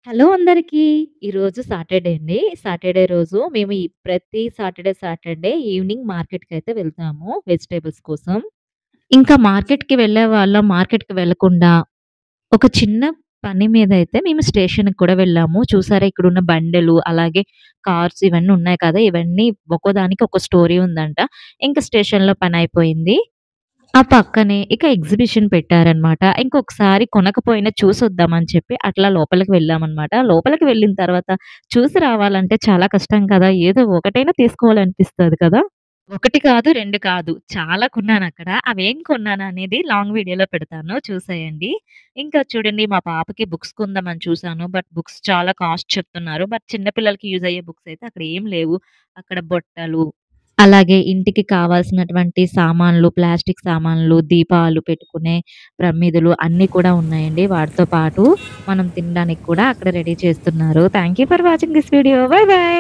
Hello అందరికీ. ఈరోజు Saturday అండి. సాటర్డే రోజు మేము ప్రతి సాటర్డే ఈవినింగ్ మార్కెట్‌కైతే వెళ్తాము వెజిటబుల్స్ కోసం. ఇంకా మార్కెట్‌కి వెళ్ళేవాళ్ళం మార్కెట్‌కి వెళ్ళకుండా ఒక చిన్న పని మీదయితే మేము స్టేషన్‌కి కూడా వెళ్ళాము. చూసారా ఇక్కడున్న బండెలు, అలాగే కార్స్ ఇవన్నీ ఉన్నాయి కదా! ఇవన్నీ ఒక్కోదానికి ఒక స్టోరీ ఉందంట. ఇంక స్టేషన్‌లో పనయిపోయింది. ఆ పక్కనే ఇక ఎగ్జిబిషన్ పెట్టారనమాట. ఇంకొకసారి కొనకపోయినా చూసొద్దామని చెప్పి అట్లా లోపలికి వెళ్ళామనమాట. లోపలికి వెళ్ళిన తర్వాత చూసి రావాలంటే చాలా కష్టం కదా! ఏదో ఒకటైనా తీసుకోవాలనిపిస్తది కదా! 1 కాదు, 2 కాదు. చాలా కొన్నానక్కడ. అవేం కొన్నాననేది లాంగ్ వీడియోలో పెడతాను చూసేయండి. ఇంకా చూడండి మా పాపకి బుక్స్ కొందామని చూసాను. బట్ బుక్స్ చాలా కాస్ట్ చెప్తున్నారు. బట్ చిన్న పిల్లలకి యూజ్ అయ్యే బుక్స్ అయితే అక్కడ ఏం లేవు. అక్కడ బొట్టలు, అలాగే ఇంటికి కావాల్సినటువంటి సామాన్లు, ప్లాస్టిక్ సామాన్లు, దీపాలు పెట్టుకునే ప్రమిదలు అన్నీ కూడా ఉన్నాయండి. వాటితో పాటు మనం తినడానికి కూడా అక్కడ రెడీ చేస్తున్నారు. Thank you for watching this video. By by.